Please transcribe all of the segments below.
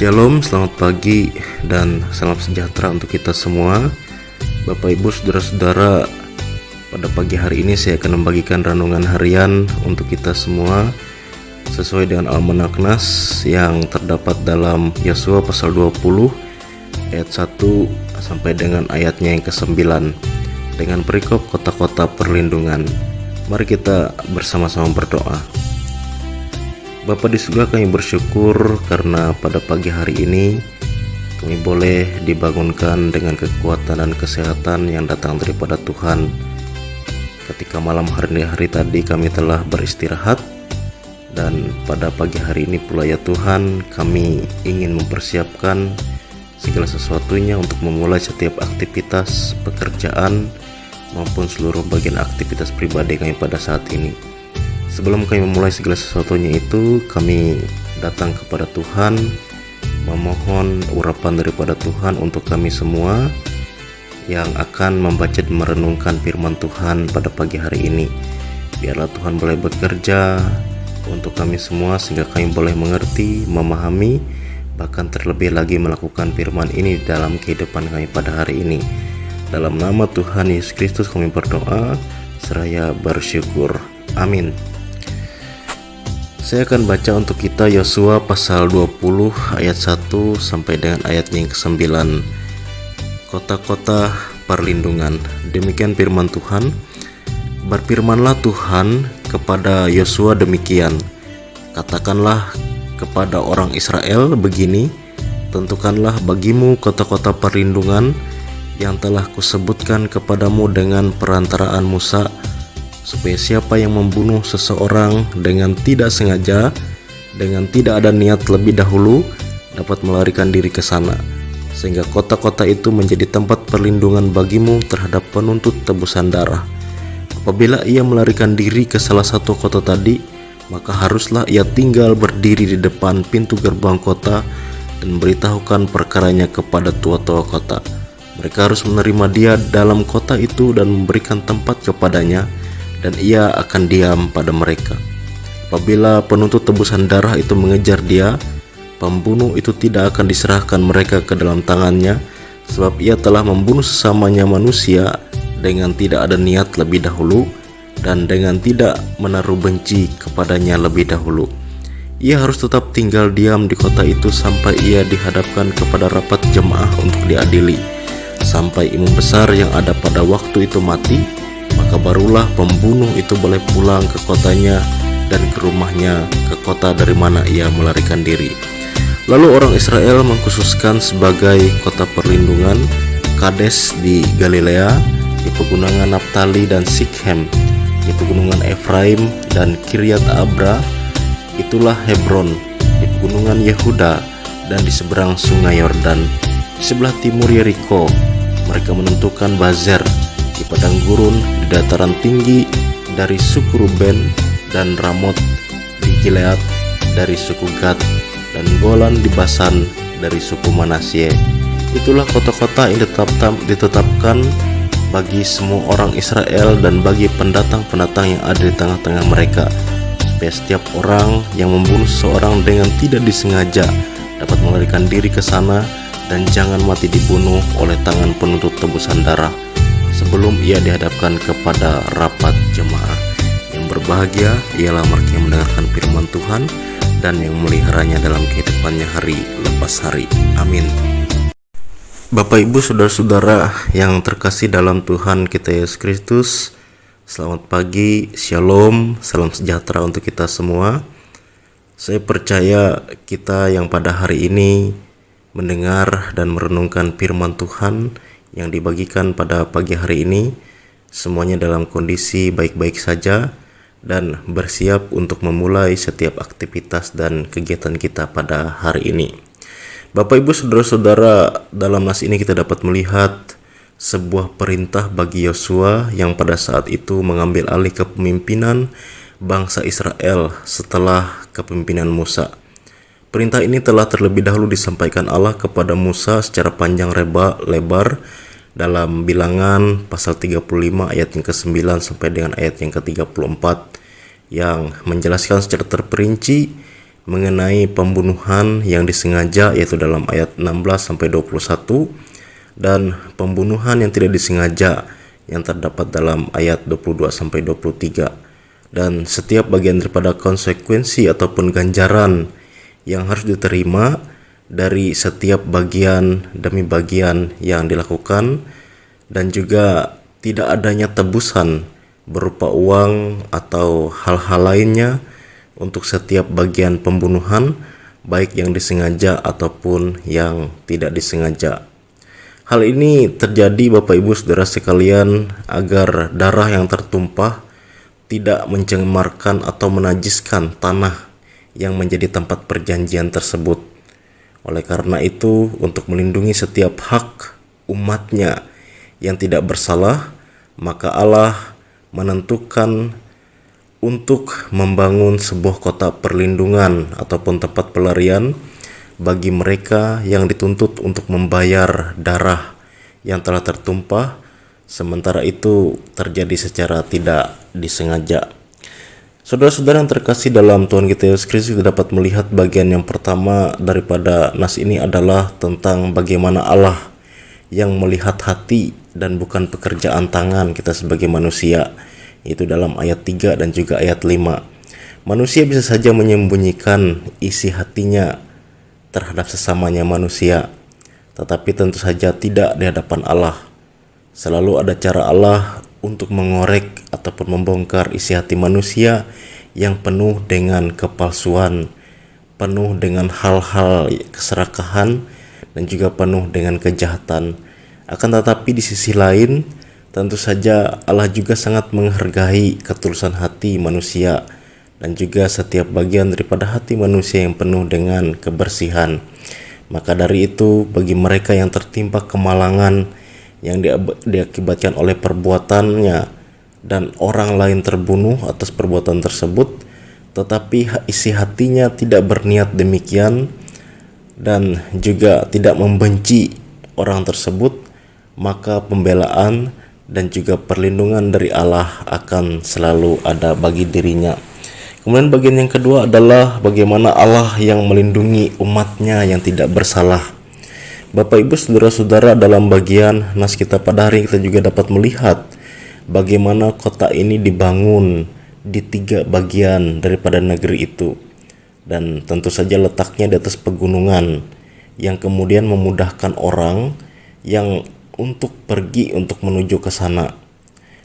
Shalom, selamat pagi dan salam sejahtera untuk kita semua. Bapak Ibu Saudara-saudara, pada pagi hari ini saya akan membagikan renungan harian untuk kita semua sesuai dengan Almanak Nas yang terdapat dalam Yosua pasal 20 ayat 1 sampai dengan ayatnya yang ke-9 dengan perikop kota-kota perlindungan. Mari kita bersama-sama berdoa. Bapa di surga, kami bersyukur karena pada pagi hari ini kami boleh dibangunkan dengan kekuatan dan kesehatan yang datang daripada Tuhan. Ketika malam hari tadi kami telah beristirahat, dan pada pagi hari ini pula ya Tuhan, kami ingin mempersiapkan segala sesuatunya untuk memulai setiap aktivitas pekerjaan maupun seluruh bagian aktivitas pribadi kami pada saat ini. Sebelum kami memulai segala sesuatunya itu, kami datang kepada Tuhan, memohon urapan daripada Tuhan untuk kami semua yang akan membaca dan merenungkan firman Tuhan pada pagi hari ini. Biarlah Tuhan boleh bekerja untuk kami semua sehingga kami boleh mengerti, memahami, bahkan terlebih lagi melakukan firman ini dalam kehidupan kami pada hari ini. Dalam nama Tuhan Yesus Kristus kami berdoa, seraya bersyukur. Amin. Saya akan baca untuk kita Yosua pasal 20 ayat 1 sampai dengan ayat yang ke-9. Kota-kota perlindungan. Demikian firman Tuhan. Berfirmanlah Tuhan kepada Yosua demikian. Katakanlah kepada orang Israel begini, tentukanlah bagimu kota-kota perlindungan yang telah kusebutkan kepadamu dengan perantaraan Musa, supaya siapa yang membunuh seseorang dengan tidak sengaja, dengan tidak ada niat lebih dahulu, dapat melarikan diri ke sana, sehingga kota-kota itu menjadi tempat perlindungan bagimu terhadap penuntut tebusan darah. Apabila ia melarikan diri ke salah satu kota tadi, maka haruslah ia tinggal berdiri di depan pintu gerbang kota dan beritahukan perkaranya kepada tua-tua kota. Mereka harus menerima dia dalam kota itu dan memberikan tempat kepadanya, dan ia akan diam pada mereka. Apabila penuntut tebusan darah itu mengejar dia, pembunuh itu tidak akan diserahkan mereka ke dalam tangannya, sebab ia telah membunuh sesamanya manusia dengan tidak ada niat lebih dahulu dan dengan tidak menaruh benci kepadanya lebih dahulu. Ia harus tetap tinggal diam di kota itu sampai ia dihadapkan kepada rapat jemaah untuk diadili. Sampai imam besar yang ada pada waktu itu mati, maka barulah pembunuh itu boleh pulang ke kotanya dan ke rumahnya, ke kota dari mana ia melarikan diri. Lalu orang Israel mengkhususkan sebagai kota perlindungan Kades di Galilea, di pegunungan Naftali dan Sikhem, di pegunungan Efraim dan Kiryat Abra, itulah Hebron, di pegunungan Yehuda dan di seberang sungai Yordan, di sebelah timur Yeriko. Mereka menentukan Bazer di padang gurun di dataran tinggi dari suku Ruben, dan Ramot di Gilead dari suku Gad, dan Golan di Basan dari suku Manasye. Itulah kota-kota yang ditetapkan bagi semua orang Israel dan bagi pendatang-pendatang yang ada di tengah-tengah mereka, supaya setiap orang yang membunuh seorang dengan tidak disengaja dapat melarikan diri ke sana dan jangan mati dibunuh oleh tangan penuntut tebusan darah sebelum ia dihadapkan kepada rapat jemaah. Yang berbahagia ialah mereka yang mendengarkan firman Tuhan dan yang memeliharanya dalam kehidupannya hari lepas hari. Amin. Bapak Ibu Saudara-saudara yang terkasih dalam Tuhan kita Yesus Kristus, selamat pagi, shalom, salam sejahtera untuk kita semua. Saya percaya kita yang pada hari ini mendengar dan merenungkan firman Tuhan yang dibagikan pada pagi hari ini, semuanya dalam kondisi baik-baik saja dan bersiap untuk memulai setiap aktivitas dan kegiatan kita pada hari ini. Bapak Ibu Saudara-saudara, dalam nas ini kita dapat melihat sebuah perintah bagi Yosua yang pada saat itu mengambil alih kepemimpinan bangsa Israel setelah kepemimpinan Musa. Perintah ini telah terlebih dahulu disampaikan Allah kepada Musa secara panjang lebar dalam Bilangan pasal 35 ayat yang ke-9 sampai dengan ayat yang ke-34, yang menjelaskan secara terperinci mengenai pembunuhan yang disengaja, yaitu dalam ayat 16 sampai 21, dan pembunuhan yang tidak disengaja yang terdapat dalam ayat 22 sampai 23. Dan setiap bagian daripada konsekuensi ataupun ganjaran yang harus diterima dari setiap bagian demi bagian yang dilakukan, dan juga tidak adanya tebusan berupa uang atau hal-hal lainnya untuk setiap bagian pembunuhan, baik yang disengaja ataupun yang tidak disengaja. Hal ini terjadi Bapak Ibu Saudara sekalian agar darah yang tertumpah tidak mencemarkan atau menajiskan tanah yang menjadi tempat perjanjian tersebut. Oleh karena itu, untuk melindungi setiap hak umatnya yang tidak bersalah, maka Allah menentukan untuk membangun sebuah kota perlindungan ataupun tempat pelarian bagi mereka yang dituntut untuk membayar darah yang telah tertumpah, sementara itu terjadi secara tidak disengaja. Saudara-saudara yang terkasih dalam Tuhan kita Yesus Kristus, kita dapat melihat bagian yang pertama daripada nas ini adalah tentang bagaimana Allah yang melihat hati dan bukan pekerjaan tangan kita sebagai manusia. Itu dalam ayat 3 dan juga ayat 5. Manusia bisa saja menyembunyikan isi hatinya terhadap sesamanya manusia, tetapi tentu saja tidak di hadapan Allah. Selalu ada cara Allah untuk mengorek ataupun membongkar isi hati manusia yang penuh dengan kepalsuan, penuh dengan hal-hal keserakahan, dan juga penuh dengan kejahatan. Akan tetapi di sisi lain, tentu saja Allah juga sangat menghargai ketulusan hati manusia dan juga setiap bagian daripada hati manusia yang penuh dengan kebersihan. Maka dari itu, bagi mereka yang tertimpa kemalangan yang diakibatkan oleh perbuatannya dan orang lain terbunuh atas perbuatan tersebut, tetapi isi hatinya tidak berniat demikian dan juga tidak membenci orang tersebut, maka pembelaan dan juga perlindungan dari Allah akan selalu ada bagi dirinya. Kemudian bagian yang kedua adalah bagaimana Allah yang melindungi umatnya yang tidak bersalah. Bapak Ibu Saudara-saudara, dalam bagian nas kita pada hari ini kita juga dapat melihat bagaimana kota ini dibangun di 3 bagian daripada negeri itu, dan tentu saja letaknya di atas pegunungan yang kemudian memudahkan orang yang untuk pergi untuk menuju ke sana.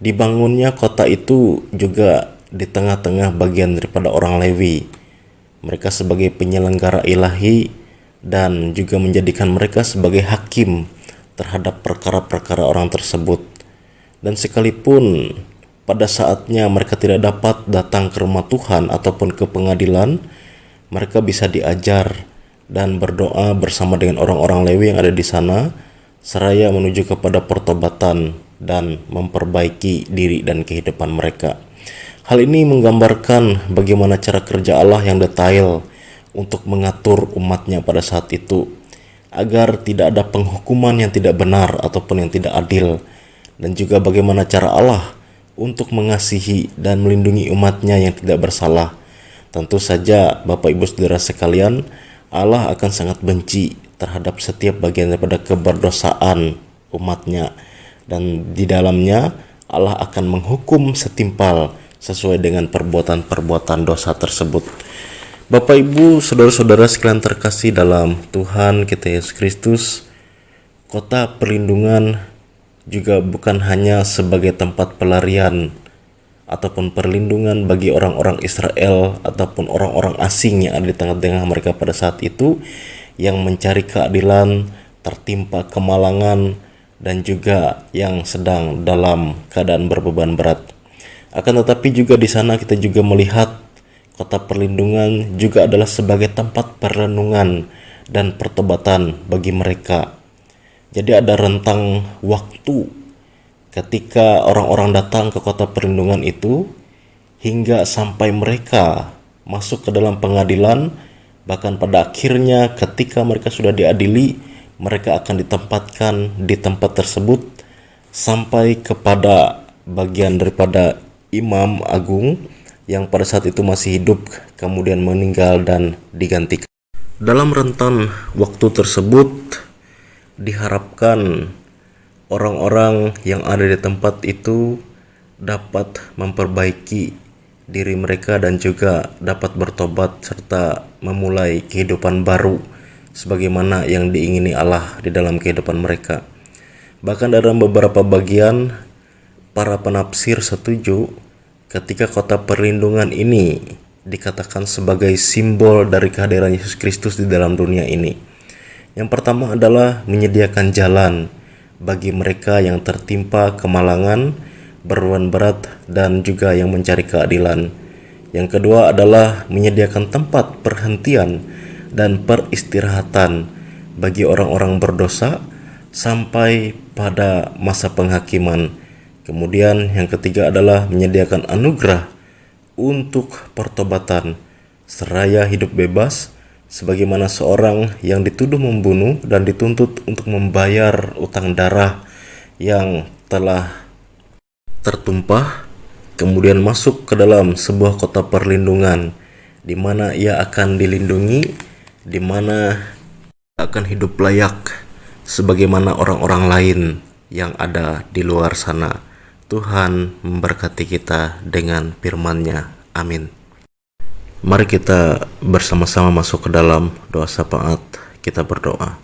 Dibangunnya kota itu juga di tengah-tengah bagian daripada orang Lewi. Mereka sebagai penyelenggara ilahi dan juga menjadikan mereka sebagai hakim terhadap perkara-perkara orang tersebut. Dan sekalipun pada saatnya mereka tidak dapat datang ke rumah Tuhan ataupun ke pengadilan, mereka bisa diajar dan berdoa bersama dengan orang-orang Lewi yang ada di sana, seraya menuju kepada pertobatan dan memperbaiki diri dan kehidupan mereka. Hal ini menggambarkan bagaimana cara kerja Allah yang detail untuk mengatur umatnya pada saat itu, agar tidak ada penghukuman yang tidak benar ataupun yang tidak adil, dan juga bagaimana cara Allah untuk mengasihi dan melindungi umatnya yang tidak bersalah. Tentu saja Bapak Ibu Saudara sekalian, Allah akan sangat benci terhadap setiap bagian daripada keberdosaan umatnya, dan di dalamnya Allah akan menghukum setimpal sesuai dengan perbuatan-perbuatan dosa tersebut. Bapak Ibu Saudara-saudara sekalian terkasih dalam Tuhan kita Yesus Kristus, kota perlindungan juga bukan hanya sebagai tempat pelarian ataupun perlindungan bagi orang-orang Israel ataupun orang-orang asing yang ada di tengah-tengah mereka pada saat itu, yang mencari keadilan, tertimpa kemalangan, dan juga yang sedang dalam keadaan berbeban berat. Akan tetapi juga di sana kita juga melihat kota perlindungan juga adalah sebagai tempat perenungan dan pertobatan bagi mereka. Jadi ada rentang waktu ketika orang-orang datang ke kota perlindungan itu hingga sampai mereka masuk ke dalam pengadilan. Bahkan pada akhirnya ketika mereka sudah diadili, mereka akan ditempatkan di tempat tersebut sampai kepada bagian daripada imam agung yang pada saat itu masih hidup kemudian meninggal dan digantikan. Dalam rentan waktu tersebut diharapkan orang-orang yang ada di tempat itu dapat memperbaiki diri mereka dan juga dapat bertobat serta memulai kehidupan baru sebagaimana yang diingini Allah di dalam kehidupan mereka. Bahkan dalam beberapa bagian para penafsir setuju ketika kota perlindungan ini dikatakan sebagai simbol dari kehadiran Yesus Kristus di dalam dunia ini. Yang pertama adalah menyediakan jalan bagi mereka yang tertimpa kemalangan, beruan berat, dan juga yang mencari keadilan. Yang kedua adalah menyediakan tempat perhentian dan peristirahatan bagi orang-orang berdosa sampai pada masa penghakiman. Kemudian yang ketiga adalah menyediakan anugerah untuk pertobatan seraya hidup bebas sebagaimana seorang yang dituduh membunuh dan dituntut untuk membayar utang darah yang telah tertumpah, kemudian masuk ke dalam sebuah kota perlindungan di mana ia akan dilindungi, di mana akan hidup layak sebagaimana orang-orang lain yang ada di luar sana. Tuhan memberkati kita dengan firman-Nya. Amin. Mari kita bersama-sama masuk ke dalam doa syafaat. Kita berdoa.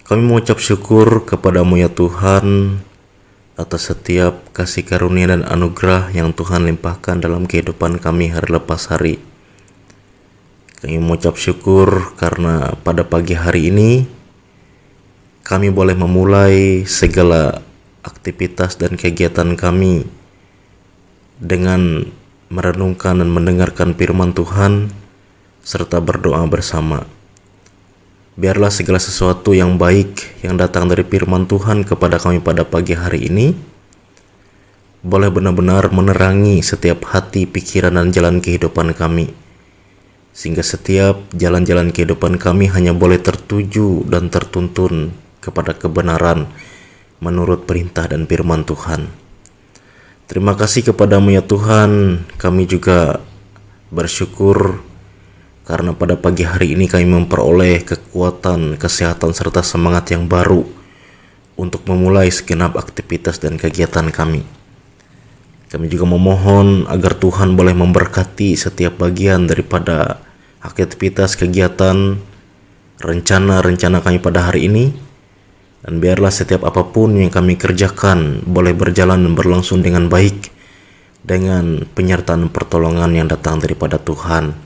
Kami mengucap syukur kepadamu ya Tuhan atas setiap kasih karunia dan anugerah yang Tuhan limpahkan dalam kehidupan kami hari lepas hari. Kami mengucap syukur karena pada pagi hari ini kami boleh memulai segala aktivitas dan kegiatan kami dengan merenungkan dan mendengarkan firman Tuhan serta berdoa bersama. Biarlah segala sesuatu yang baik yang datang dari firman Tuhan kepada kami pada pagi hari ini boleh benar-benar menerangi setiap hati, pikiran, dan jalan kehidupan kami, sehingga setiap jalan-jalan kehidupan kami hanya boleh tertuju dan tertuntun kepada kebenaran menurut perintah dan firman Tuhan. Terima kasih kepadamu ya Tuhan. Kami juga bersyukur karena pada pagi hari ini kami memperoleh kekuatan, kesehatan, serta semangat yang baru untuk memulai segenap aktivitas dan kegiatan kami. Kami juga memohon agar Tuhan boleh memberkati setiap bagian daripada aktivitas, kegiatan, rencana-rencana kami pada hari ini. Dan biarlah setiap apapun yang kami kerjakan boleh berjalan dan berlangsung dengan baik dengan penyertaan pertolongan yang datang daripada Tuhan.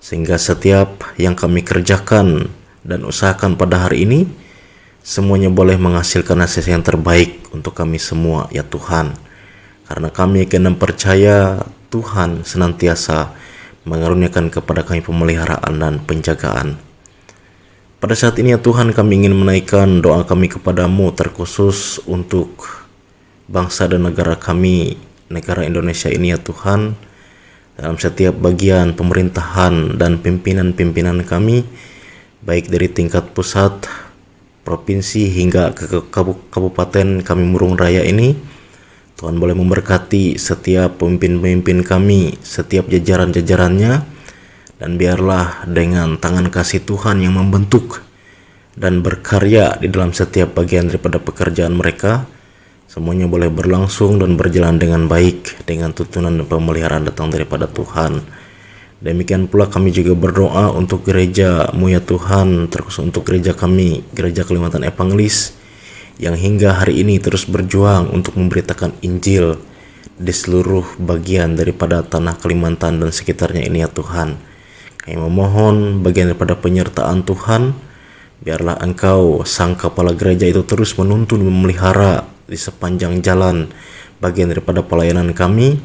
Sehingga setiap yang kami kerjakan dan usahakan pada hari ini semuanya boleh menghasilkan hasil yang terbaik untuk kami semua ya Tuhan. Karena kami akan percaya Tuhan senantiasa mengaruniakan kepada kami pemeliharaan dan penjagaan. Pada saat ini ya Tuhan, kami ingin menaikkan doa kami kepadamu terkhusus untuk bangsa dan negara kami, negara Indonesia ini ya Tuhan. Dalam setiap bagian pemerintahan dan pimpinan-pimpinan kami, baik dari tingkat pusat, provinsi hingga ke kabupaten kami Murung Raya ini, Tuhan boleh memberkati setiap pemimpin-pemimpin kami, setiap jajaran-jajarannya. Dan biarlah dengan tangan kasih Tuhan yang membentuk dan berkarya di dalam setiap bagian daripada pekerjaan mereka, semuanya boleh berlangsung dan berjalan dengan baik dengan tuntunan dan pemeliharaan datang daripada Tuhan. Demikian pula kami juga berdoa untuk gereja-Mu ya Tuhan, terkhusus untuk gereja kami, Gereja Kalimantan Evangelis, yang hingga hari ini terus berjuang untuk memberitakan Injil di seluruh bagian daripada tanah Kalimantan dan sekitarnya ini ya Tuhan. Kami memohon bagian daripada penyertaan Tuhan, biarlah Engkau sang kepala gereja itu terus menuntun, memelihara di sepanjang jalan bagian daripada pelayanan kami,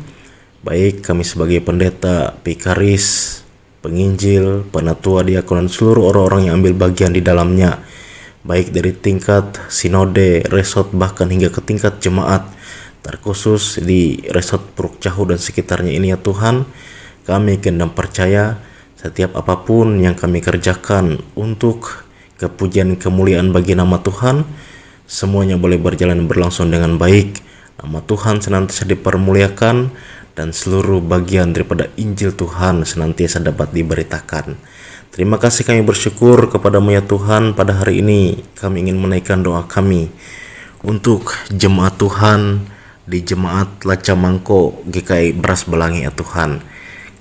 baik kami sebagai pendeta, vikaris, penginjil, penatua, diakon, dan seluruh orang-orang yang ambil bagian di dalamnya, baik dari tingkat sinode, resort, bahkan hingga ke tingkat jemaat, terkhusus di resort Puruk Cahu dan sekitarnya ini ya Tuhan. Kami akan percaya setiap apapun yang kami kerjakan untuk kepujian kemuliaan bagi nama Tuhan, semuanya boleh berjalan berlangsung dengan baik. Nama Tuhan senantiasa dipermuliakan dan seluruh bagian daripada Injil Tuhan senantiasa dapat diberitakan. Terima kasih kami bersyukur kepadamu ya Tuhan. Pada hari ini kami ingin menaikkan doa kami untuk jemaat Tuhan di Jemaat Laca Mangko GKI Beras Belangi ya Tuhan.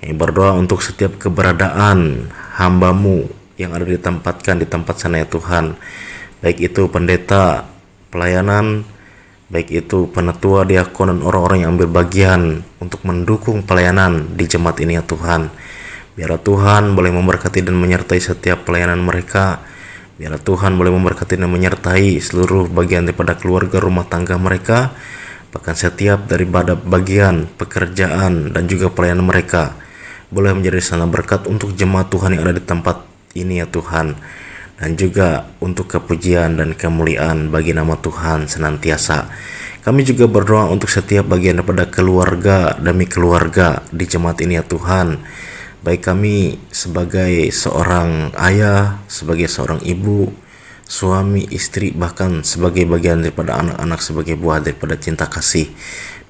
Kami berdoa untuk setiap keberadaan hamba-Mu yang ada ditempatkan di tempat sana ya Tuhan, baik itu pendeta pelayanan, baik itu penatua, diakon, dan orang-orang yang ambil bagian untuk mendukung pelayanan di jemaat ini ya Tuhan. Biarlah Tuhan boleh memberkati dan menyertai setiap pelayanan mereka. Biarlah Tuhan boleh memberkati dan menyertai seluruh bagian daripada keluarga rumah tangga mereka, bahkan setiap dari bagian pekerjaan dan juga pelayanan mereka boleh menjadi sana berkat untuk jemaat Tuhan yang ada di tempat ini ya Tuhan, dan juga untuk kepujian dan kemuliaan bagi nama Tuhan senantiasa. Kami juga berdoa untuk setiap bagian daripada keluarga demi keluarga di jemaat ini ya Tuhan, baik kami sebagai seorang ayah, sebagai seorang ibu, suami, istri, bahkan sebagai bagian daripada anak-anak sebagai buah daripada cinta kasih.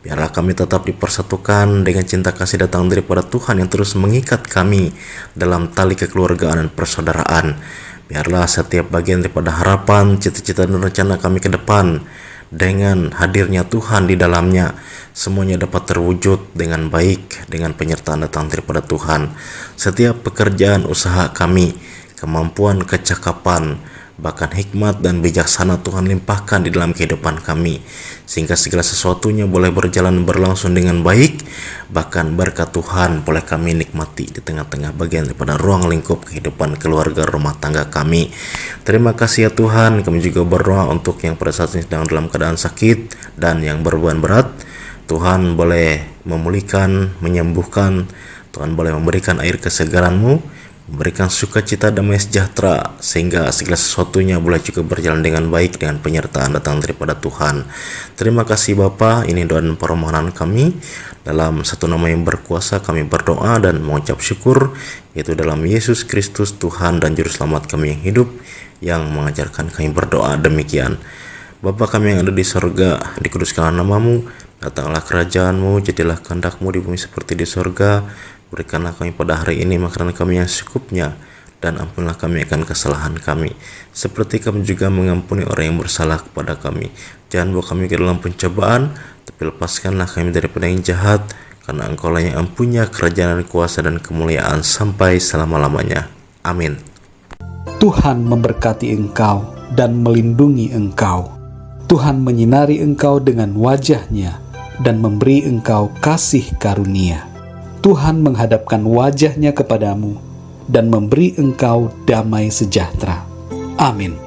Biarlah kami tetap dipersatukan dengan cinta kasih datang daripada Tuhan yang terus mengikat kami dalam tali kekeluargaan dan persaudaraan. Biarlah setiap bagian daripada harapan, cita-cita dan rencana kami ke depan dengan hadirnya Tuhan di dalamnya, semuanya dapat terwujud dengan baik dengan penyertaan datang daripada Tuhan. Setiap pekerjaan usaha kami, kemampuan, kecakapan, bahkan hikmat dan bijaksana Tuhan limpahkan di dalam kehidupan kami, sehingga segala sesuatunya boleh berjalan berlangsung dengan baik. Bahkan berkat Tuhan boleh kami nikmati di tengah-tengah bagian daripada ruang lingkup kehidupan keluarga rumah tangga kami. Terima kasih ya Tuhan. Kami juga berdoa untuk yang pada saat ini sedang dalam keadaan sakit dan yang berbeban berat. Tuhan boleh memulihkan, menyembuhkan. Tuhan boleh memberikan air kesegaran-Mu, memberikan sukacita, damai sejahtera, sehingga segala sesuatunya boleh juga berjalan dengan baik dengan penyertaan datang daripada Tuhan. Terima kasih Bapa. Ini doa dan permohonan kami dalam satu nama yang berkuasa. Kami berdoa dan mengucap syukur, yaitu dalam Yesus Kristus Tuhan dan Juru Selamat kami yang hidup, yang mengajarkan kami berdoa demikian. Bapa kami yang ada di sorga, dikuduskanlah nama-Mu, datanglah kerajaan-Mu, jadilah kehendak-Mu di bumi seperti di sorga. Berikanlah kami pada hari ini makanan kami yang secukupnya, dan ampunilah kami akan kesalahan kami, seperti kami juga mengampuni orang yang bersalah kepada kami. Jangan bawa kami ke dalam pencobaan, tapi lepaskanlah kami daripada yang jahat, karena Engkau lah yang mempunyai kerajaan dan kuasa dan kemuliaan sampai selama-lamanya. Amin. Tuhan memberkati engkau dan melindungi engkau. Tuhan menyinari engkau dengan wajah-Nya dan memberi engkau kasih karunia. Tuhan menghadapkan wajah-Nya kepadamu dan memberi engkau damai sejahtera. Amin.